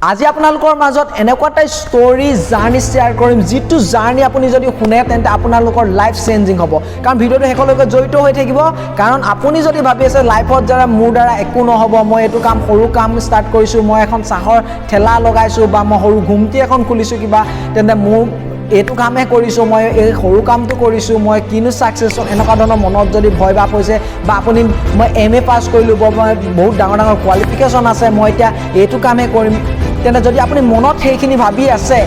আজি আপোনালোকৰ মাজত এনেকুৱা এটা ষ্টৰী জাৰ্নি শ্বেয়াৰ কৰিম যিটো জাৰ্নি আপুনি যদি শুনে তেন্তে আপোনালোকৰ লাইফ চেঞ্জিং হ'ব কাৰণ ভিডিঅ'টো শেষলৈকে জড়িত হৈ থাকিব কাৰণ আপুনি যদি ভাবি আছে লাইফত যাৰা মোৰ দ্বাৰা একো নহ'ব মই এইটো কাম সৰু কাম ষ্টাৰ্ট কৰিছোঁ মই এখন চাহৰ ঠেলা লগাইছোঁ বা মই সৰু ঘুমটি এখন খুলিছোঁ কিবা তেন্তে মোৰ এইটো কামে কৰিছোঁ মই এই সৰু কামটো কৰিছোঁ মই কিনো ছাকচেছ এনেকুৱা ধৰণৰ মনত যদি ভয় ভাৱ হৈছে বা আপুনি মই MA পাছ কৰিলোঁ মই বহুত ডাঙৰ ডাঙৰ কোৱালিফিকেশ্যন আছে মই এতিয়া এইটো কামে কৰিম তেনে যদি আপুনি মনত সেইখিনি ভাবি আছে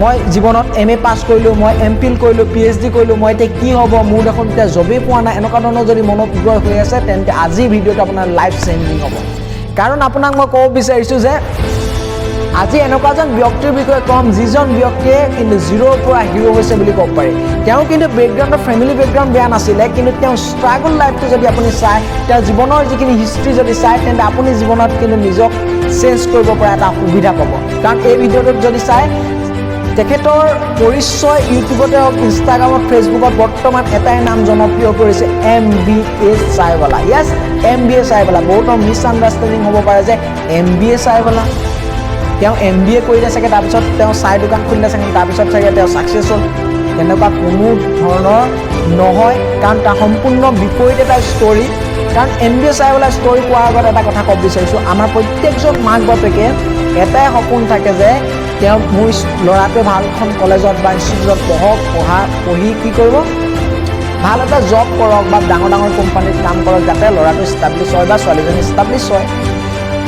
মই জীৱনত MA পাছ কৰিলোঁ মই MPhil কৰিলোঁ PhD কৰিলোঁ মই এতিয়া কি হ'ব মোৰ দেখোন এতিয়া জবেই পোৱা নাই এনেকুৱা ধৰণৰ যদি মনত উদয় হৈ আছে তেন্তে আজি ভিডিঅ'টো আপোনাৰ লাইফ চেঞ্জিং হ'ব কাৰণ আপোনাক মই ক'ব বিচাৰিছোঁ যে আজি এনেকুৱা এজন ব্যক্তিৰ বিষয়ে ক'ম যিজন ব্যক্তিয়ে কিন্তু জিৰ'ৰ পৰা হিৰ' হৈছে বুলি ক'ব পাৰি তেওঁ কিন্তু বেকগ্ৰাউণ্ডৰ ফেমিলি বেকগ্ৰাউণ্ড বেয়া নাছিলে কিন্তু তেওঁ ষ্ট্ৰাগল লাইফটো যদি আপুনি চায় তেওঁৰ জীৱনৰ যিখিনি হিষ্ট্ৰী যদি চায় তেন্তে আপুনি জীৱনত কিন্তু নিজক চেঞ্জ কৰিব পৰা এটা সুবিধা পাব কাৰণ এই ভিডিঅ'টোত যদি চায় তেখেতৰ পৰিচয় ইউটিউবতে হওক ইনষ্টাগ্ৰামত ফেচবুকত বৰ্তমান এটাই নাম জনপ্ৰিয় কৰিছে MBA চাইৱালা য়েছ MBA চাইৱালা বহুতৰ মিছ আণ্ডাৰষ্টেণ্ডিং হ'ব পাৰে যে MBA চাইৱালা তেওঁ MBA কৰিলে চাগে তাৰপিছত তেওঁ চাই দোকান খুলিলে চাগে তাৰপিছত চাগে তেওঁ ছাকচেছ হ'ল তেনেকুৱা কোনো ধৰণৰ নহয় কাৰণ তাৰ সম্পূৰ্ণ বিপৰীত এটা ষ্টৰী কাৰণ MBA চাইৱালা ষ্টৰী কোৱাৰ আগত এটা কথা ক'ব বিচাৰিছোঁ আমাৰ প্ৰত্যেকজন মাক বাপেকে এটাই সপোন থাকে যে তেওঁ মোৰ ল'ৰাটোৱে ভাল এখন কলেজত বা ইনষ্টিটিউটত পঢ়ি কি কৰিব ভাল এটা জব কৰক বা ডাঙৰ ডাঙৰ কোম্পানীত কাম কৰক যাতে ল'ৰাটো ইষ্টাব্লিছ হয় বা ছোৱালীজনী ইষ্টাব্লিছ হয়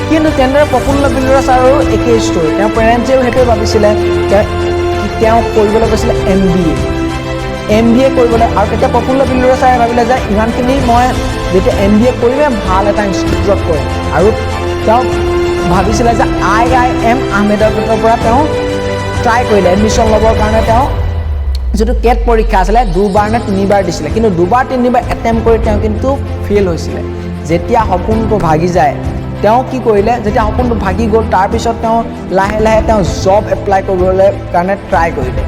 কিন্তু তেনেদৰে প্ৰফুল্ল বিল্ডৰা ছাৰৰো একেই ষ্টৰী তেওঁৰ পেৰেণ্টছেও সেইটোৱে ভাবিছিলে তেওঁ কৰিবলৈ গৈছিলে MBA কৰিবলৈ আৰু তেতিয়া প্ৰফুল্ল বিল্ডৰা ছাৰে ভাবিলে যে ইমানখিনি মই যেতিয়া MBA কৰিমে ভাল এটা ইনষ্টিটিউটত কৰিম আৰু তেওঁ ভাবিছিলে যে IIM আহমেদাবাদৰ পৰা তেওঁ ট্ৰাই কৰিলে এডমিশ্যন ল'বৰ কাৰণে তেওঁ যিটো কেট পৰীক্ষা আছিলে 2বাৰ নে 3বাৰ দিছিলে কিন্তু 2বাৰ 3বাৰ এটেম্প কৰি তেওঁ কিন্তু ফেইল হৈছিলে যেতিয়া সপোনটো ভাগি যায় তেওঁ কি কৰিলে যেতিয়া সপোনটো ভাগি গ'ল তাৰপিছত তেওঁ লাহে লাহে তেওঁ জব এপ্লাই কৰিবলৈ কাৰণে ট্ৰাই কৰিলে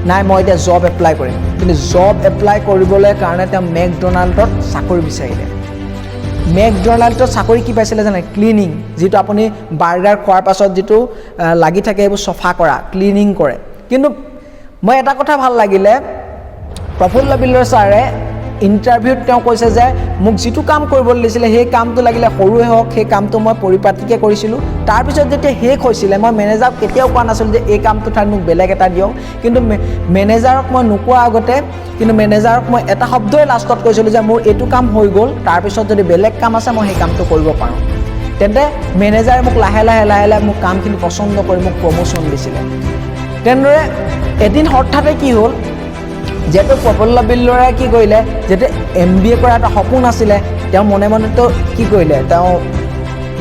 নাই মই এতিয়া জব এপ্লাই কৰিম কিন্তু জব এপ্লাই কৰিবলৈ কাৰণে তেওঁ মেকডনাল্ডত চাকৰি বিচাৰিলে মেকডনাল্ডত চাকৰি কি পাইছিলে জানে ক্লিনিং যিটো আপুনি বাৰ্গাৰ খোৱাৰ পাছত যিটো লাগি থাকে এইবোৰ চফা কৰা ক্লিনিং কৰে কিন্তু মই এটা কথা ভাল লাগিলে প্ৰফুল্ল বিল্ডৰ ছাৰে ইণ্টাৰভিউত তেওঁ কৈছে যে মোক যিটো কাম কৰিবলৈ দিছিলে সেই কামটো লাগিলে সৰুৱে হওক সেই কামটো মই পৰিপাটিকৈ কৰিছিলোঁ তাৰপিছত যেতিয়া শেষ হৈছিলে মই মেনেজাৰক কেতিয়াও কোৱা নাছিলোঁ যে এই কামটো ঠাইত মোক বেলেগ এটা দিয়ক কিন্তু মেনেজাৰক মই নোকোৱাৰ আগতে কিন্তু মেনেজাৰক মই এটা শব্দই লাষ্টত কৈছিলোঁ যে মোৰ এইটো কাম হৈ গ'ল তাৰপিছত যদি বেলেগ কাম আছে মই সেই কামটো কৰিব পাৰোঁ তেন্তে মেনেজাৰে মোক লাহে লাহে মোক কামখিনি পচন্দ কৰি মোক প্ৰমোশ্যন দিছিলে তেনেদৰে এদিন হঠাতে কি হ'ল যেহেতু প্ৰফুল্ল বিল্ডৰাই কি কৰিলে যেতিয়া MBA কৰা এটা সপোন আছিলে তেওঁ মনে মনেতো কি কৰিলে তেওঁ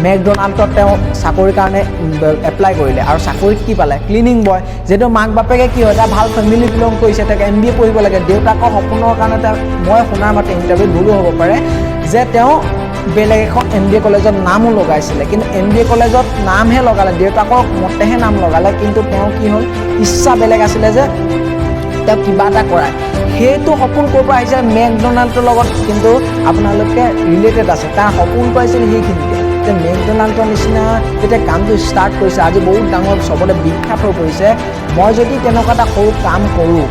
মেকডনাল্ডত তেওঁ চাকৰিৰ কাৰণে এপ্লাই কৰিলে আৰু চাকৰিত কি পালে ক্লিনিং বয় যিহেতু মাক বাপেকে কি হয় এটা ভাল ফেমিলি বিলং কৰিছে তেওঁক MBA পঢ়িব লাগে দেউতাকৰ সপোনৰ কাৰণে তেওঁ মই শুনাৰ মতে ইণ্টাৰভিউত ভুলো হ'ব পাৰে যে তেওঁ বেলেগ এখন MBA কলেজত নামো লগাইছিলে কিন্তু MBA কলেজত নামহে লগালে দেউতাকৰ মতেহে নাম লগালে কিন্তু তেওঁ কি হ'ল ইচ্ছা বেলেগ আছিলে যে তেওঁ কিবা এটা কৰায় সেইটো সপোন ক'ৰ পৰা আহিছে মেকডনাল্ডৰ লগত কিন্তু আপোনালোকে ৰিলেটেড আছে তাৰ সপোনটো আহিছিলে সেইখিনিতে যে মেকডনাল্ডৰ নিচিনা যেতিয়া কামটো ষ্টাৰ্ট কৰিছে আজি বহুত ডাঙৰ চবতে বিখ্যাত হৈ পৰিছে মই যদি তেনেকুৱা এটা সৰু কাম কৰোঁ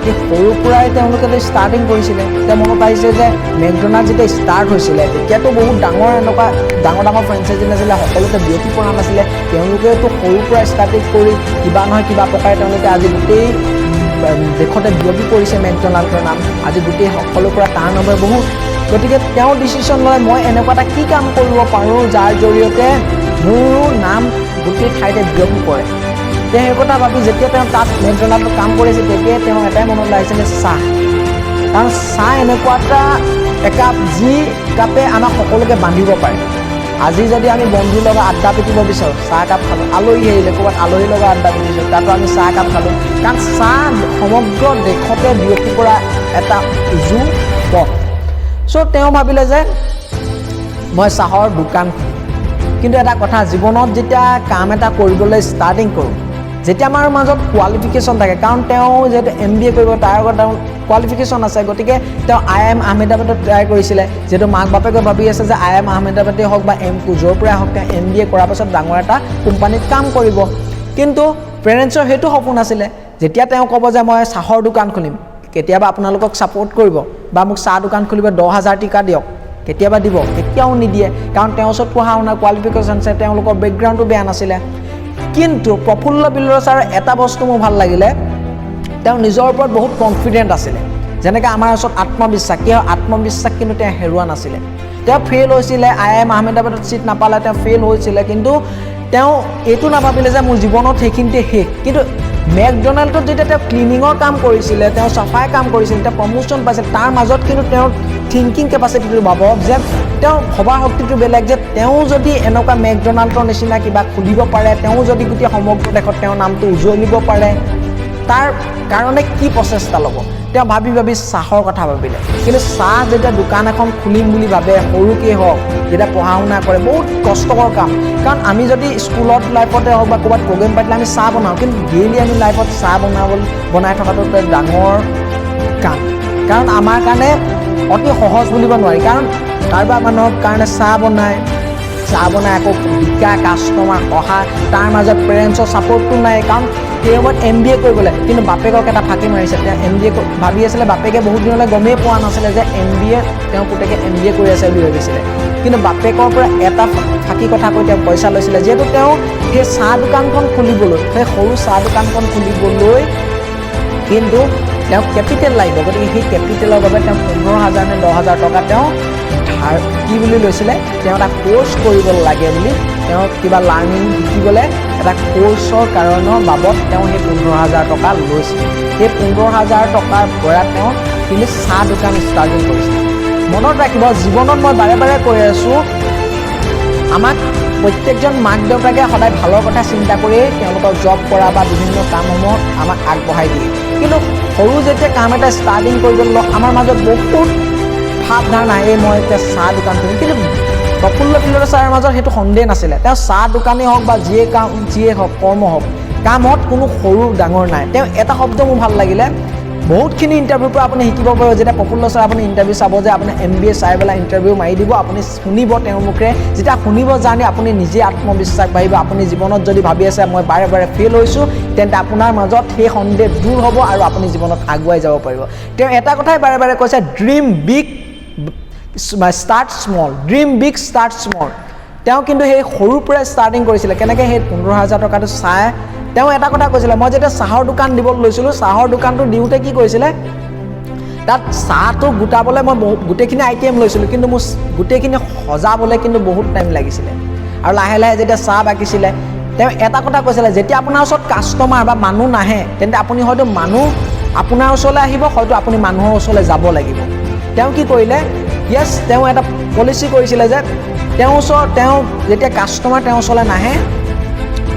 সেই সৰুৰ পৰাই তেওঁলোকে ষ্টাৰ্টিং কৰিছিলে এতিয়া মনত আহিছে যে মেকডনাল্ড যেতিয়া ষ্টাৰ্ট হৈছিলে তেতিয়াতো বহুত ডাঙৰ এনেকুৱা ডাঙৰ ফ্ৰেঞ্চাইজি নাছিলে সকলোতে বিয়পি পৰা নাছিলে তেওঁলোকেতো সৰুৰ পৰা ষ্টাৰ্টিং কৰি কিবা নহয় কিবা প্ৰকাৰে তেওঁলোকে আজি গোটেই দেশতে বিয়পি পৰিছে মেকডনাল্ডৰ নাম আজি গোটেই সকলোৰ পৰা তাৰ নম্বৰ বহুত গতিকে তেওঁ ডিচিশ্যন লয় মই এনেকুৱা এটা কি কাম কৰিব পাৰোঁ যাৰ জৰিয়তে মোৰ নাম গোটেই ঠাইতে বিয়পি পৰে তেওঁ সেই কথা ভাবি যেতিয়া তেওঁ তাত মেকডনাল্ডত কাম কৰিছে তেতিয়াই তেওঁ এটাই মনলৈ আহিছিলে চাহ কাৰণ চাহ এনেকুৱা এটা একাপ যি কাপে আমাক সকলোকে বান্ধিব পাৰে আজি যদি আমি বন্ধুৰ লগত আড্ডা পিটিব বিচাৰোঁ চাহ একাপ খালোঁ আলহী আহিলে ক'ৰবাত আলহীৰ লগত আড্ডা পিটিছোঁ তাতো আমি চাহ একাপ খালোঁ কাৰণ চাহ সমগ্ৰ দেশতে বিয়পি পৰা এটা উজু পথ চ' তেওঁ ভাবিলে যে মই চাহৰ দোকান খুলিম কিন্তু এটা কথা জীৱনত যেতিয়া কাম এটা কৰিবলৈ ষ্টাৰ্টিং কৰোঁ যেতিয়া আমাৰ মাজত কোৱালিফিকেশ্যন থাকে, কাৰণ তেওঁ যিহেতু MBA কৰিব তাৰ আগত তেওঁ কোৱালিফিকেশ্যন আছে, গতিকে তেওঁ IIM আহমেদাবাদত ট্ৰাই কৰিছিলে, যিহেতু মাক বাপেকে ভাবি আছে যে IIM আহমেদাবাদেই হওক বা এমকু য'ৰ পৰাই হওক তেওঁ MBA কৰাৰ পাছত ডাঙৰ এটা কোম্পানীত কাম কৰিব। কিন্তু পেৰেণ্টছৰ সেইটো সপোন আছিলে, যেতিয়া তেওঁ ক'ব যে মই চাহৰ দোকান খুলিম, কেতিয়াবা আপোনালোকক ছাপোৰ্ট কৰিব বা মোক চাহ দোকান খুলিব 10,000 টকা দিয়ক, কেতিয়াবা দিব, কেতিয়াও নিদিয়ে, কাৰণ তেওঁৰ ওচৰত পঢ়া শুনা কোৱালিফিকেশ্যন আছে, তেওঁলোকৰ বেকগ্ৰাউণ্ডটো বেয়া নাছিলে। কিন্তু প্ৰফুল্ল বিল্ডাৰ ছাৰৰ এটা বস্তু মোৰ ভাল লাগিলে, তেওঁ নিজৰ ওপৰত বহুত কনফিডেণ্ট আছিলে। যেনেকৈ আমাৰ ওচৰত আত্মবিশ্বাস, কি হয় আত্মবিশ্বাস কিন্তু তেওঁ হেৰুৱা নাছিলে। তেওঁ ফেইল হৈছিলে, IIM আহমেদাবাদত ছিট নাপালে, তেওঁ ফেইল হৈছিলে, কিন্তু তেওঁ এইটো নাভাবিলে যে মোৰ জীৱনত সেইখিনিতে শেষ। কিন্তু মেকডনাল্ডত যেতিয়া তেওঁ ক্লিনিঙৰ কাম কৰিছিলে, তেওঁ চাফাই কাম কৰিছিলে, তেওঁ প্ৰমোশ্যন পাইছিলে, তাৰ মাজত কিন্তু তেওঁৰ থিংকিং কেপাচিটিটো ভাবক যে তেওঁ ভবা শক্তিটো বেলেগ, যে তেওঁ যদি এনেকুৱা মেকডনাল্ডৰ নিচিনা কিবা খুলিব পাৰে, তেওঁ যদি গোটেই সমগ্ৰ দেশত তেওঁৰ নামটো উজ্বলিব পাৰে, তাৰ কাৰণে কি প্ৰচেষ্টা ল'ব। তেওঁ ভাবি চাহৰ কথা ভাবিলে। কিন্তু চাহ যেতিয়া দোকান এখন খুলিম বুলি ভাবে, সৰুকেই হওক, যেতিয়া পঢ়া শুনা কৰে, বহুত কষ্টকৰ কাম। কাৰণ আমি যদি স্কুলত লাইফতে হওক বা ক'ৰবাত প্ৰগ্ৰেম পাতিলে আমি চাহ বনাওঁ, কিন্তু ডেইলি আমি লাইফত চাহ বনাই থকাটো ডাঙৰ কাম। কাৰণ আমাৰ কাৰণে অতি সহজ বুলিব নোৱাৰি, কাৰণ কাৰোবাৰ মানুহৰ কাৰণে চাহ বনাই আকৌ বিকা, কাষ্টমাৰ অহা, তাৰ মাজত পেৰেণ্টছৰ ছাপোৰ্টটো নাই, কাৰণ সেই সময়ত MBA কৰিবলৈ। কিন্তু বাপেকক এটা ফাঁকি মাৰিছে, তেওঁ MBA ভাবি আছিলে, বাপেকে বহুত দিনলৈ গমেই পোৱা নাছিলে যে MBA তেওঁ পুতেকে MBA কৰি আছে বুলি ভাবিছিলে। কিন্তু বাপেকৰ পৰা এটা ফাঁকি কথা কৈ তেওঁ পইচা লৈছিলে, যিহেতু তেওঁ সেই চাহ দোকানখন খুলিবলৈ, সেই সৰু চাহ দোকানখন খুলিবলৈ কিন্তু তেওঁ কেপিটেল লাগিব। গতিকে সেই কেপিটেলৰ বাবে তেওঁ 15,000 নে 10,000 টকা তেওঁ কি বুলি লৈছিলে, তেওঁ এটা কোৰ্চ কৰিব লাগে বুলি, তেওঁ কিবা লাৰ্ণিং শিকিবলৈ এটা কোৰ্চৰ কাৰণৰ বাবদ তেওঁ সেই 15,000 টকা লৈছিলে। সেই 15,000 টকাৰ পৰা তেওঁ কিন্তু চাহ দোকান ষ্টাৰ্টিং কৰিছিলে। মনত ৰাখিব, জীৱনত মই বাৰে বাৰে কৈ আছোঁ, আমাক প্ৰত্যেকজন মাক দেউতাকে সদায় ভালৰ কথা চিন্তা কৰিয়েই তেওঁলোকৰ জব কৰা বা বিভিন্ন কামসমূহ আমাক আগবঢ়াই দিয়ে। কিন্তু সৰু যেতিয়া কাম এটা ষ্টাৰ্টিং কৰিবলৈ আমাৰ মাজত বহুত ভাৱ ধাৰণা, মই এতিয়া চাহ দোকান কৰিম। কিন্তু প্ৰফুল্ল বিল্ডাৰ ছাৰৰ মাজত সেইটো সন্দেহ নাছিলে। তেওঁ চাহ দোকানেই হওক বা যিয়ে হওক কৰ্ম হওক, কামত কোনো সৰু ডাঙৰ নাই। তেওঁ এটা শব্দ মোৰ ভাল লাগিলে, বহুতখিনি ইণ্টাৰভিউৰ পৰা আপুনি শিকিব পাৰিব। যেতিয়া প্ৰফুল্ল ছাৰ আপুনি ইণ্টাৰভিউ চাব, যে আপুনি MBA চাই পেলাই ইণ্টাৰভিউ মাৰি দিব, আপুনি শুনিব তেওঁৰ মুখেৰে, যেতিয়া শুনিব জানি আপুনি নিজে আত্মবিশ্বাস বাঢ়িব। আপুনি জীৱনত যদি ভাবি আছে মই বাৰে বাৰে ফেইল হৈছোঁ, তেন্তে আপোনাৰ মাজত সেই সন্দেহ দূৰ হ'ব আৰু আপুনি জীৱনত আগুৱাই যাব পাৰিব। তেওঁ এটা কথাই বাৰে বাৰে কৈছে, dream big start small, dream big start small. তেওঁ কিন্তু সেই সৰুৰ পৰাই ষ্টাৰ্টিং কৰিছিলে। কেনেকৈ সেই 15,000 টকাটো চাই তেওঁ এটা কথা কৈছিলে, মই যেতিয়া চাহৰ দোকান দিবলৈ লৈছিলোঁ, চাহৰ দোকানটো দিওঁতে কি কৰিছিলে, তাত চাহটো গোটাবলৈ মই গোটেইখিনি আইটেম লৈছিলোঁ, কিন্তু মোৰ গোটেইখিনি সজাবলৈ কিন্তু বহুত টাইম লাগিছিলে। আৰু লাহে লাহে যেতিয়া চাহ বাকিছিলে, তেওঁ এটা কথা কৈছিলে, যেতিয়া আপোনাৰ ওচৰত কাষ্টমাৰ বা মানুহ নাহে, তেন্তে আপুনি হয়তো মানুহ আপোনাৰ ওচৰলৈ আহিব, হয়তো আপুনি মানুহৰ ওচৰলৈ যাব লাগিব। তেওঁ কি কৰিলে, তেওঁ এটা পলিচি কৰিছিলে যে তেওঁ যেতিয়া কাষ্টমাৰ তেওঁৰ ওচৰলৈ নাহে,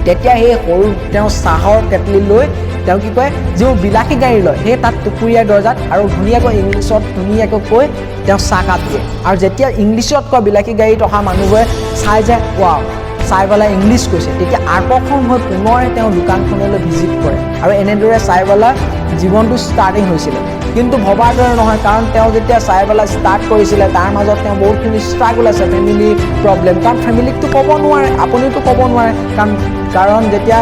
তেতিয়া সেই সৰু তেওঁ চাহৰ কেটলি লৈ তেওঁ কি কয়, যিবোৰ বিলাসী গাড়ী লয়, সেই তাত টুকুৰীয়া দৰ্জাত আৰু ধুনীয়াকৈ ইংলিছত ধুনীয়াকৈ কৈ তেওঁ চাহকাপ দিয়ে। আৰু যেতিয়া ইংলিছত কয়, বিলাসী গাড়ীত অহা মানুহবোৰে চাই যে ৱাও, চাই পেলাই ইংলিছ কৈছে, তেতিয়া আকৰ্ষণ হৈ পুনৰ তেওঁ দোকানখনলৈ ভিজিট কৰে। আৰু এনেদৰে চাই পেলাই জীৱনটো ষ্টাৰ্টিং হৈছিলে। কিন্তু ভবাৰ দৰে নহয়, কাৰণ তেওঁ যেতিয়া চাই পেলাই ষ্টাৰ্ট কৰিছিলে, তাৰ মাজত তেওঁ বহুতখিনি ষ্ট্ৰাগল আছে, ফেমিলি প্ৰব্লেম। কাৰণ ফেমিলিকটো ক'ব নোৱাৰে, আপুনিতো ক'ব নোৱাৰে, কাৰণ যেতিয়া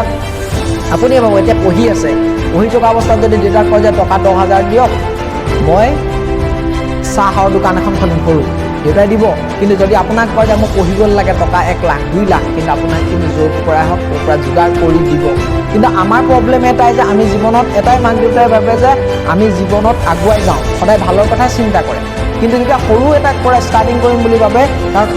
আপুনি ভাবক এতিয়া পঢ়ি আছে, পঢ়ি থকা অৱস্থাত যদি দেউতাক কয় যে টকা 10,000 দিয়ক, মই চাহৰ দোকান এখন খুলিম সৰু, দেউতাই দিব। কিন্তু যদি আপোনাক কয় যে মোক পঢ়িব লাগে টকা 1 লাখ 2 লাখ, কিন্তু আপোনাক কিন্তু য'ৰ পৰাই হওক ক'ৰ পৰা যোগাৰ কৰি দিব। কিন্তু আমাৰ প্ৰব্লেম এটাই যে আমি জীৱনত এটাই, মাক দেউতাই ভাবে যে আমি জীৱনত আগুৱাই যাওঁ, সদায় ভালৰ কথাই চিন্তা কৰে। কিন্তু যেতিয়া সৰু এটা পৰা ষ্টাৰ্টিং কৰিম বুলি ভাবে, কাৰণ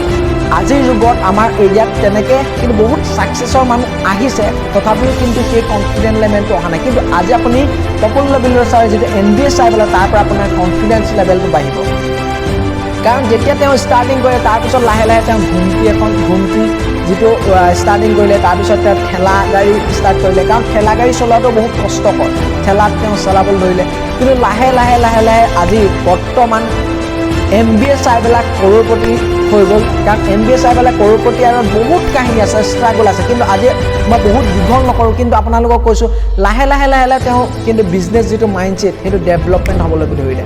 আজিৰ যুগত আমাৰ এৰিয়াত তেনেকৈ কিন্তু বহুত ছাকচেছৰ মানুহ আহিছে, তথাপিও কিন্তু সেই কনফিডেন্স লেভেলটো অহা নাই। কিন্তু আজি আপুনি প্ৰফুল্ল বিল্ডাৰ ছাৰে যিটো MBA চাই পেলাই, তাৰ পৰা আপোনাৰ কনফিডেন্স লেভেলটো বাঢ়িব। কাৰণ যেতিয়া তেওঁ ষ্টাৰ্টিং কৰে, তাৰপিছত লাহে লাহে তেওঁ ঘুমটি যিটো ষ্টাৰ্টিং কৰিলে, তাৰপিছত তেওঁ ঠেলা গাড়ী ষ্টাৰ্ট কৰিলে। কাৰণ ঠেলা গাড়ী চলোৱাটো বহুত কষ্টকৰ, ঠেলাত তেওঁ চলাবলৈ ধৰিলে। কিন্তু লাহে লাহে লাহে লাহে আজি বৰ্তমান MBA চাই পেলাই কৰ'ৰপতি হৈ গ'ল কাৰণ MBA চাই পেলাই কৰ'ৰপতি আৰু বহুত কাহিনী আছে ষ্ট্ৰাগল আছে কিন্তু আজি মই বহুত দীঘল নকৰোঁ কিন্তু আপোনালোকক কৈছোঁ লাহে লাহে তেওঁ কিন্তু বিজনেছ যিটো মাইণ্ডছেট সেইটো ডেভেলপমেণ্ট হ'বলৈ ধৰিলে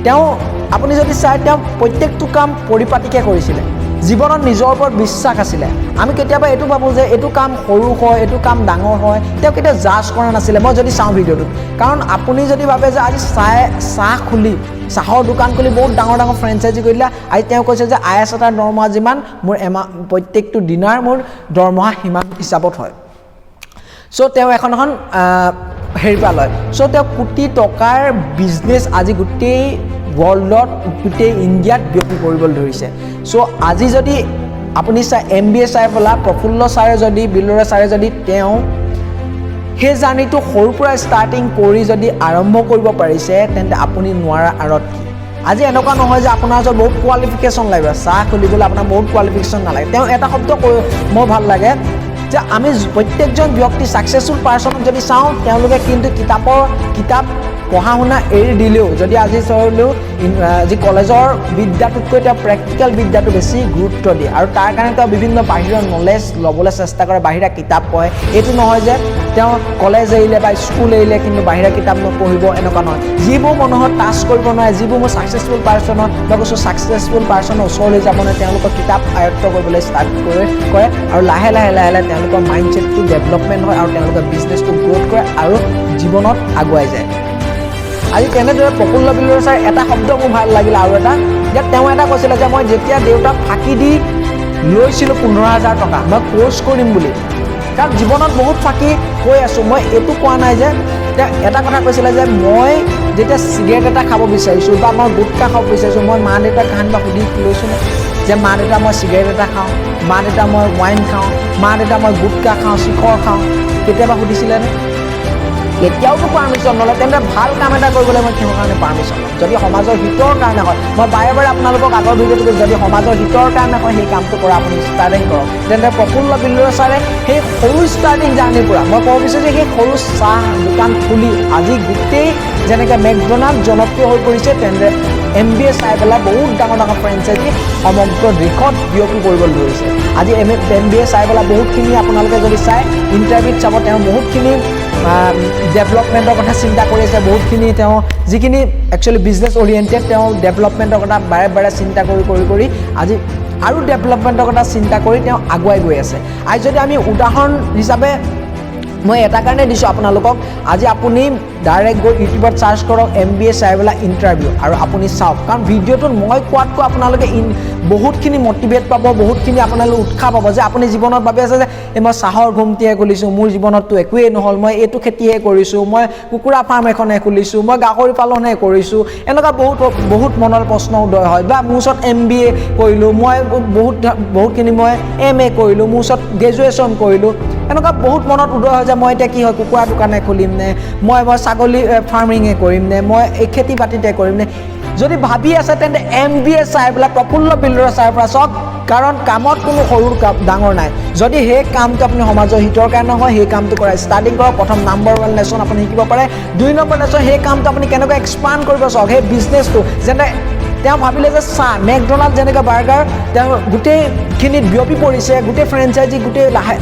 তেওঁ আপুনি যদি চাই তেওঁ প্ৰত্যেকটো কাম পৰিপাটিকৈ কৰিছিলে জীৱনত নিজৰ ওপৰত বিশ্বাস আছিলে আমি কেতিয়াবা এইটো ভাবোঁ যে এইটো কাম সৰু হয় এইটো কাম ডাঙৰ হয় তেওঁ কেতিয়াও জাজ কৰা নাছিলে মই যদি চাওঁ ভিডিঅ'টোত কাৰণ আপুনি যদি ভাবে যে আজি চাহ খুলি চাহৰ দোকান খুলি বহুত ডাঙৰ ফ্ৰেঞ্চাইজি কৰিলে আজি তেওঁ কৈছে যে IAS এটাৰ দৰমহা যিমান মোৰ প্ৰত্যেকটো দিনাৰ মোৰ দৰমহা সিমান হিচাপত হয় চ' তেওঁ এখন হেৰি পৰা লয় চ' তেওঁ কোটি টকাৰ বিজনেছ আজি গোটেই ৱৰ্ল্ডত গোটেই ইণ্ডিয়াত বিয়পি পৰিবলৈ ধৰিছে চ' আজি যদি আপুনি চাই MBA চাই পেলাই প্ৰফুল্ল ছাৰে যদি বিল্লৰে ছাৰে যদি তেওঁ সেই জাৰ্ণিটো সৰুৰ পৰা ষ্টাৰ্টিং কৰি যদি আৰম্ভ কৰিব পাৰিছে তেন্তে আপুনি নোৱাৰা আঁৰত কি আজি এনেকুৱা নহয় যে আপোনাৰ ওচৰত বহুত কোৱালিফিকেশ্যন লাগিব চাহ খুলিবলৈ আপোনাৰ বহুত কোৱালিফিকেশ্যন নালাগে তেওঁ এটা শব্দ মোৰ ভাল লাগে যে আমি প্ৰত্যেকজন ব্যক্তি ছাকচেছফুল পাৰ্চনক যদি চাওঁ তেওঁলোকে কিন্তু কিতাপ পঢ়া শুনা এৰি দিলেও যদি আজি চলিলেও আজি কলেজৰ বিদ্যাটোতকৈ তেওঁ প্ৰেক্টিকেল বিদ্যাটো বেছি গুৰুত্ব দিয়ে আৰু তাৰ কাৰণে তেওঁ বিভিন্ন বাহিৰৰ নলেজ ল'বলৈ চেষ্টা কৰে বাহিৰা কিতাপ পঢ়ে এইটো নহয় যে তেওঁ কলেজ এৰিলে বা স্কুল এৰিলে কিন্তু বাহিৰা কিতাপ নপঢ়িব এনেকুৱা নহয় যিবোৰ মানুহৰ টাচ কৰিব নোৱাৰে যিবোৰ মোৰ ছাকচেছফুল পাৰ্চনৰ মই কৈছোঁ ছাকচেছফুল পাৰ্চনৰ ওচৰলৈ যাব নোৱাৰে তেওঁলোকৰ কিতাপ আয়ত্ব কৰিবলৈ ষ্টাৰ্ট কৰে আৰু লাহে লাহে তেওঁলোকৰ মাইণ্ডছেটটো ডেভেলপমেণ্ট হয় আৰু তেওঁলোকৰ বিজনেছটো গ্ৰ'থ কৰে আৰু জীৱনত আগুৱাই যায় আজি তেনেদৰে প্ৰফুল্ল বিল্লৰে ছাৰ এটা শব্দ মোৰ ভাল লাগিলে আৰু এটা যে তেওঁ এটা কৈছিলে যে মই যেতিয়া দেউতাক ফাঁকি দি লৈছিলোঁ 15,000 টকা মই কোৰ্চ কৰিম বুলি কাৰণ জীৱনত বহুত ফাঁকি কৈ আছোঁ মই এইটো কোৱা নাই যে তেওঁ এটা কথা কৈছিলে যে মই যেতিয়া চিগাৰেট এটা খাব বিচাৰিছোঁ বা মই গুটখা খাব বিচাৰিছোঁ মই মা দেউতাক কাহানিবা সুধি লৈছোঁনে যে মা দেউতা মই চিগাৰেট এটা খাওঁ মা দেউতা মই ৱাইন খাওঁ মা দেউতা মই গুটখা খাওঁ শিখৰ খাওঁ কেতিয়াবা সুধিছিলেনে কেতিয়াওতো পাৰ্মিশ্যন নলয় তেন্তে ভাল কাম এটা কৰিবলৈ মই কিহৰ কাৰণে পাৰ্মিশ্যন ল'ম যদি সমাজৰ হিতৰ কাৰণে হয় মই বাৰে বাৰে আপোনালোকক আগৰ ভিডিঅ'টো কৈছোঁ যদি সমাজৰ হিতৰ কাৰণে হয় সেই কামটো কৰা আপুনি ষ্টাৰ্টিং কৰক তেন্তে প্ৰফুল্ল বিল্লৰে ছাৰে সেই সৰু ষ্টাৰ্টিং জাৰ্ণিৰ পৰা মই ক'ব বিচাৰোঁ যে সেই সৰু চাহ দোকান খুলি আজি গোটেই যেনেকৈ মেকডনাল্ড জনপ্ৰিয় হৈ পৰিছে তেন্তে MBA চাই পেলাই বহুত ডাঙৰ ফ্ৰেঞ্চাইজি সমগ্ৰ দেশত বিয়পি কৰিবলৈ ধৰিছে আজি MBA চাই পেলাই বহুতখিনি আপোনালোকে যদি চাই ইণ্টাৰভিউত চাব তেওঁ বহুতখিনি ডেভেলপমেণ্টৰ কথা চিন্তা কৰি আছে বহুতখিনি তেওঁ যিখিনি একচুৱেলি বিজনেছ অৰিয়েণ্টেড তেওঁ ডেভেলপমেণ্টৰ কথা বাৰে বাৰে চিন্তা কৰি আজি আৰু ডেভেলপমেণ্টৰ কথা চিন্তা কৰি তেওঁ আগুৱাই গৈ আছে আজি যদি আমি উদাহৰণ হিচাপে মই এটা কাৰণে দিছোঁ আপোনালোকক আজি আপুনি ডাইৰেক্ট গৈ ইউটিউবত চাৰ্চ কৰক MBA চাই পেলাই ইণ্টাৰভিউ আৰু আপুনি চাওক কাৰণ ভিডিঅ'টোত মই কোৱাতকৈ আপোনালোকে বহুতখিনি মটিভেট পাব বহুতখিনি আপোনালোকে উৎসাহ পাব যে আপুনি জীৱনত ভাবি আছে যে মই চাহৰ ঘুমটিহে খুলিছোঁ মোৰ জীৱনততো একোৱেই নহ'ল মই এইটো খেতিহে কৰিছোঁ মই কুকুৰা ফাৰ্ম এখনহে খুলিছোঁ মই গাহৰি পালনহে কৰিছোঁ এনেকুৱা বহুত মনৰ প্ৰশ্ন উদয় হয় বা মোৰ ওচৰত MBA কৰিলোঁ মই বহুতখিনি মই MA কৰিলোঁ মোৰ ওচৰত গ্ৰেজুৱেশ্যন কৰিলোঁ এনেকুৱা বহুত মনত উদয় হয় যে মই এতিয়া কি হয় কুকুৰা দোকানে খুলিম নে মই ছাগলী ফাৰ্মিঙে কৰিম নে মই এই খেতি বাতিতে কৰিম নে যদি ভাবি আছে তেন্তে MBA চাই পেলাই প্ৰফুল্ল বিল্লৰে ছাৰৰ পৰা চাওক কাৰণ কামত কোনো সৰু ডাঙৰ নাই যদি সেই কামটো আপুনি সমাজৰ হিতৰ কাৰণে হয় সেই কামটো কৰা ষ্টাৰ্টিং কৰক প্ৰথম নাম্বাৰ 1 লেচন আপুনি শিকিব পাৰে 2 নম্বৰ লেচন সেই কামটো আপুনি কেনেকৈ এক্সপাণ্ড কৰিব চাওক সেই বিজনেছটো যেনে তেওঁ ভাবিলে যে চাহ মেকডনাল্ড যেনেকৈ বাৰ্গাৰ তেওঁ গোটেইখিনিত বিয়পি পৰিছে গোটেই ফ্ৰেঞ্চাইজি গোটেই লাহে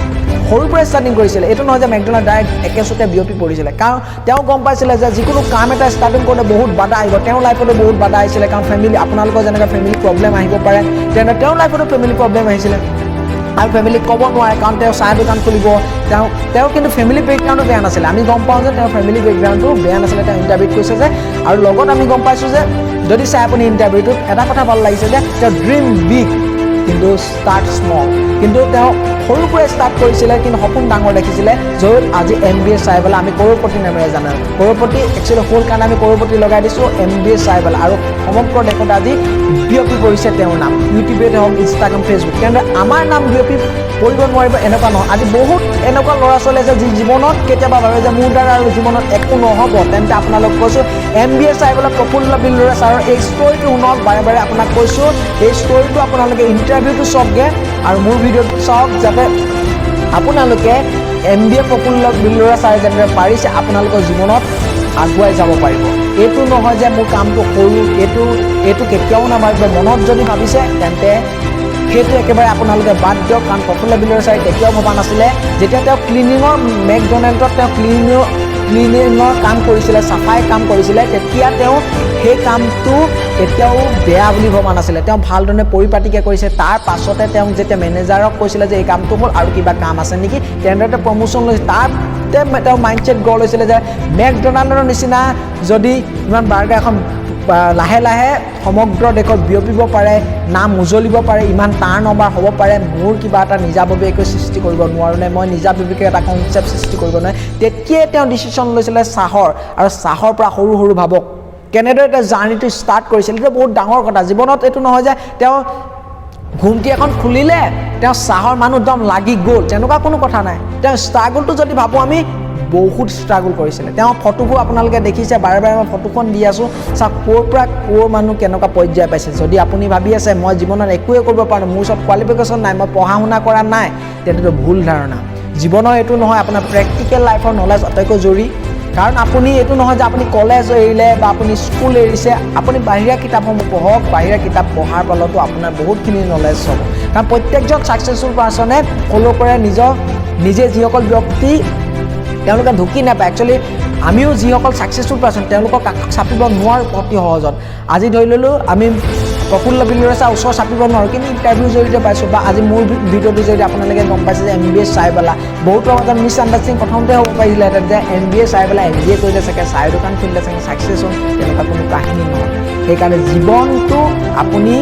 সৰুৰ পৰা ষ্টাৰ্টিং কৰিছিলে এইটো নহয় যে মেকডনাল্ড ডাইৰেক্ট একেচোতে বিয়পি পৰিছিলে কাৰণ তেওঁ গম পাইছিলে যে যিকোনো কাম এটা ষ্টাৰ্টিং কৰোঁতে বহুত বাধা আহিব তেওঁৰ লাইফতো বহুত বাধা আহিছিলে কাৰণ ফেমিলি আপোনালোকৰ যেনেকৈ ফেমিলি প্ৰব্লেম আহিব পাৰে তেনে তেওঁৰ লাইফতো ফেমিলি প্ৰব্লেম আহিছিলে আৰু ফেমিলিক ক'ব নোৱাৰে কাৰণ তেওঁ চাহ দোকান খুলিব তেওঁ কিন্তু ফেমিলি বেকগ্ৰাউণ্ডো বেয়া নাছিলে আমি গম পাওঁ যে তেওঁৰ ফেমিলি বেকগ্ৰাউণ্ডটো বেয়া নাছিলে তেওঁ ইণ্টাৰভিউত কৈছে যে আৰু লগত আমি গম পাইছোঁ যে যদি চাই আপুনি ইণ্টাৰভিউটোত এটা কথা ভাল লাগিছে যে তেওঁ ড্ৰিম বিগ কিন্তু ষ্টাৰ্ট স্মল কিন্তু তেওঁ সৰুৰ পৰাই ষ্টাৰ্ট কৰিছিলে কিন্তু সপোন ডাঙৰ দেখিছিলে য'ত আজি MBA চাই পেলাই আমি কৰ'ৰপতি নামেৰে জানো কৰ'ৰপতি একচুৱেলি হ'ল কাৰণে আমি কৰ'ৰপতি লগাই দিছোঁ MBA চাই পেলাই আৰু সমগ্ৰ দেশত আজি বিয়পি পৰিছে তেওঁৰ নাম ইউটিউবতে হওক ইনষ্টাগ্ৰাম ফেচবুক তেন্তে আমাৰ নাম বিয়পি পৰিব নোৱাৰিব এনেকুৱা নহয় আজি বহুত এনেকুৱা ল'ৰা ছোৱালী আছে যি জীৱনত কেতিয়াবা ভাবে যে মোৰ দ্বাৰা আৰু জীৱনত একো নহ'ব তেন্তে আপোনালোক কৈছোঁ MBA চাই পেলাই প্ৰফুল্ল বিল্লৰে ছাৰৰ এই ষ্টৰিটো শুনক বাৰে বাৰে আপোনাক কৈছোঁ এই ষ্টৰিটো আপোনালোকে ইণ্টাৰভিউটো চাওকগৈ আৰু মোৰ ভিডিঅ'টো চাওক যাতে আপোনালোকে MBA প্ৰফুল্ল বিল্লৰে ছাৰে যেনেদৰে পাৰিছে আপোনালোকৰ জীৱনত আগুৱাই যাব পাৰিব এইটো নহয় যে মোৰ কামটো সৰু এইটো কেতিয়াও নাভাবিব মনত যদি ভাবিছে তেন্তে সেইটো একেবাৰে আপোনালোকে বাদ দিয়ক কাৰণ প্ৰফুল্ল বিলুৱাছাই কেতিয়াও ভবা নাছিলে যেতিয়া তেওঁ ক্লিনিঙৰ মেকডনাল্ডত তেওঁ ক্লিনিঙৰ কাম কৰিছিলে চাফাই কাম কৰিছিলে তেতিয়া তেওঁ সেই কামটো কেতিয়াও বেয়া বুলি ভবা নাছিলে তেওঁ ভালদৰে পৰিপাটিকৈ কৰিছে তাৰ পাছতে তেওঁ যেতিয়া মেনেজাৰক কৈছিলে যে এই কামটো হ'ল আৰু কিবা কাম আছে নেকি তেনেদৰে প্ৰমোশ্যন লৈছে তাতে তেওঁ মাইণ্ডছেট গঢ় লৈছিলে যে মেকডনাল্ডৰ নিচিনা যদি ইমান বাৰ্গাৰ এখন লাহে লাহে সমগ্ৰ দেশত বিয়পিব পাৰে নাম উজলিব পাৰে ইমান টাৰ্ণ অভাৰ হ'ব পাৰে মোৰ কিবা এটা নিজাববীয়া একো সৃষ্টি কৰিব নোৱাৰোঁ নে মই নিজাববীয়াকৈ এটা কনচেপ্ট সৃষ্টি কৰিব নোৱাৰে তেতিয়াই তেওঁ ডিচিশ্যন লৈছিলে চাহৰ আৰু চাহৰ পৰা সৰু সৰু ভাবক কেনেদৰে তেওঁ জাৰ্ণিটো ষ্টাৰ্ট কৰিছিল এইটো বহুত ডাঙৰ কথা জীৱনত এইটো নহয় যে তেওঁ ঘুমটি এখন খুলিলে তেওঁ চাহৰ মানুহ একদম লাগি গ'ল তেনেকুৱা কোনো কথা নাই তেওঁ ষ্ট্ৰাগলটো যদি ভাবোঁ আমি বহুত ষ্ট্ৰাগল কৰিছিলে তেওঁ ফটোবোৰ আপোনালোকে দেখিছে বাৰে বাৰে মই ফটোখন দি আছোঁ চাওক ক'ৰ পৰা ক'ৰ মানুহ কেনেকুৱা পৰ্যায় পাইছে যদি আপুনি ভাবি আছে মই জীৱনত একোৱে কৰিব পাৰোঁ মোৰ ওচৰত কোৱালিফিকেশ্যন নাই মই পঢ়া শুনা কৰা নাই তেতিয়াতো ভুল ধাৰণা জীৱনৰ এইটো নহয় আপোনাৰ প্ৰেক্টিকেল লাইফৰ নলেজ আটাইতকৈ জৰুৰী কাৰণ আপুনি এইটো নহয় যে আপুনি কলেজ এৰিলে বা আপুনি স্কুল এৰিছে আপুনি বাহিৰা কিতাপসমূহ পঢ়ক বাহিৰা কিতাপ পঢ়াৰ ফলতো আপোনাৰ বহুতখিনি নলেজ হ'ব কাৰণ প্ৰত্যেকজন ছাকচেছফুল পাৰ্চনে ফ'ল' কৰে নিজে যিসকল ব্যক্তি তেওঁলোকে ঢুকি নাপায় একচুৱেলি আমিও যিসকল ছাকচেছফুল পাৰ্চন তেওঁলোকক কাষত চাপিব নোৱাৰোঁ অতি সহজত আজি ধৰি ল'লোঁ আমি প্ৰফুল্ল বিলুৱাছাৰ ওচৰ চাপিব নোৱাৰোঁ কিন্তু ইণ্টাৰভিউৰ জৰিয়তে পাইছোঁ বা আজি মোৰ ভিডিঅ'টো জৰিয়তে আপোনালোকে গম পাইছে যে MBA চাই পেলাই বহুতৰ মাজত মিছ আণ্ডাৰষ্টেণ্ডিং প্ৰথমতে হ'ব পাৰিলেহেঁতেন যে MBA চাই পেলাই MBA কৰিলে চাগে চাহৰ দোকান খুলিলে চাগে ছাকচেছ হ'ল তেনেকুৱা কোনো কাহিনী নহয় সেইকাৰণে জীৱনটো আপুনি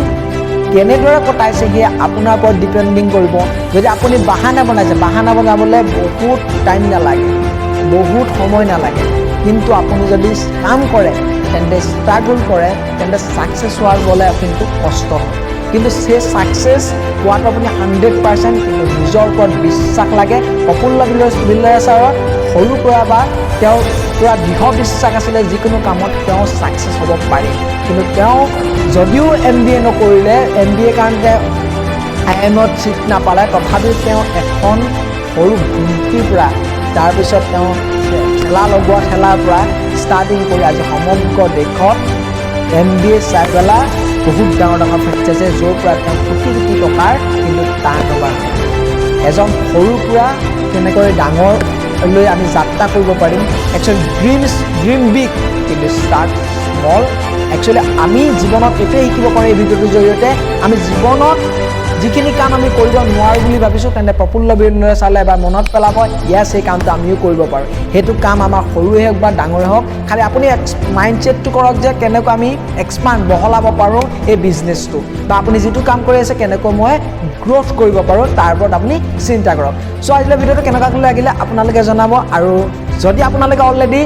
কেনেদৰে কটাইছে সেয়া আপোনাৰ ওপৰত ডিপেণ্ডিং কৰিব যদি আপুনি বাহানা বনাবলৈ বহুত টাইম নালাগে বহুত সময় নালাগে কিন্তু আপুনি যদি কাম কৰে তেন্তে ষ্ট্ৰাগল কৰে তেন্তে ছাকচেছ হোৱাবলৈ কিন্তু কষ্ট হয় কিন্তু সেই ছাকচেছ পোৱাটো আপুনি 100% কিন্তু নিজৰ ওপৰত বিশ্বাস লাগে প্ৰফুল্ল বিলুৱাছাৰৰ সৰুৰ পৰা বা তেওঁ পুৰা দৃঢ় বিশ্বাস আছিলে যিকোনো কামত তেওঁ ছাকচেছ হ'ব পাৰে কিন্তু তেওঁ যদিও MBA নকৰিলে MBA কাৰণে IIMত ছিট নাপালে তথাপিও তেওঁ এখন সৰু ঘুমটিৰ পৰা তাৰপিছত তেওঁ ঠেলা লগোৱা ঠেলাৰ পৰা ষ্টাৰ্টিং কৰি আজি সমগ্ৰ দেশত MBA চাই পেলাই বহুত ডাঙৰ ফ্ৰেঞ্চাইজি য'ৰ পৰা তেওঁ কোটি কোটি টকাৰ কিন্তু টাৰ্ণ অভাৰ এজন সৰুৰ পৰা কেনেকৈ ডাঙৰলৈ আমি যাত্ৰা কৰিব পাৰিম একচুৱেলি ড্ৰিম বিগ কিন্তু ষ্টাৰ্ট স্মল একচুৱেলি আমি জীৱনত এইটোৱে শিকিব পাৰোঁ এই ভিডিঅ'টোৰ জৰিয়তে আমি জীৱনত যিখিনি কাম আমি কৰিব নোৱাৰোঁ বুলি ভাবিছোঁ তেন্তে প্ৰফুল্ল বিলুৱাছালে এবাৰ মনত পেলাব ইয়াৰ সেই কামটো আমিও কৰিব পাৰোঁ সেইটো কাম আমাৰ সৰুৱে হওক বা ডাঙৰে হওক খালি আপুনি মাইণ্ডছেটটো কৰক যে কেনেকৈ আমি এক্সপাণ্ড বহলাব পাৰোঁ এই বিজনেছটো বা আপুনি যিটো কাম কৰি আছে কেনেকৈ মই গ্ৰ'থ কৰিব পাৰোঁ তাৰ ওপৰত আপুনি চিন্তা কৰক চ' আজিলৈ ভিডিঅ'টো কেনেকুৱাকৈ লাগিলে আপোনালোকে জনাব আৰু যদি আপোনালোকে অলৰেডি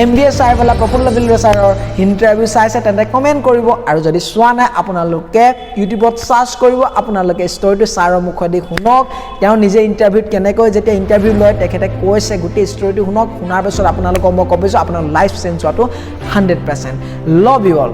MBA চাই পেলাই প্ৰফুল্ল বিলুৱাছাৰৰ ইণ্টাৰভিউ চাইছে তেন্তে কমেণ্ট কৰিব আৰু যদি চোৱা নাই আপোনালোকে ইউটিউবত চাৰ্চ কৰিব আপোনালোকে ষ্টৰিটো ছাৰৰ মুখেদি শুনক তেওঁ নিজে ইণ্টাৰভিউত কেনেকৈ যেতিয়া ইণ্টাৰভিউ লয় তেখেতে কৈছে গোটেই ষ্টৰিটো শুনক শুনাৰ পিছত আপোনালোকক মই ক'ব বিচাৰোঁ আপোনাৰ লাইফ চেঞ্জ হোৱাটো 100% লাভ ইউ অল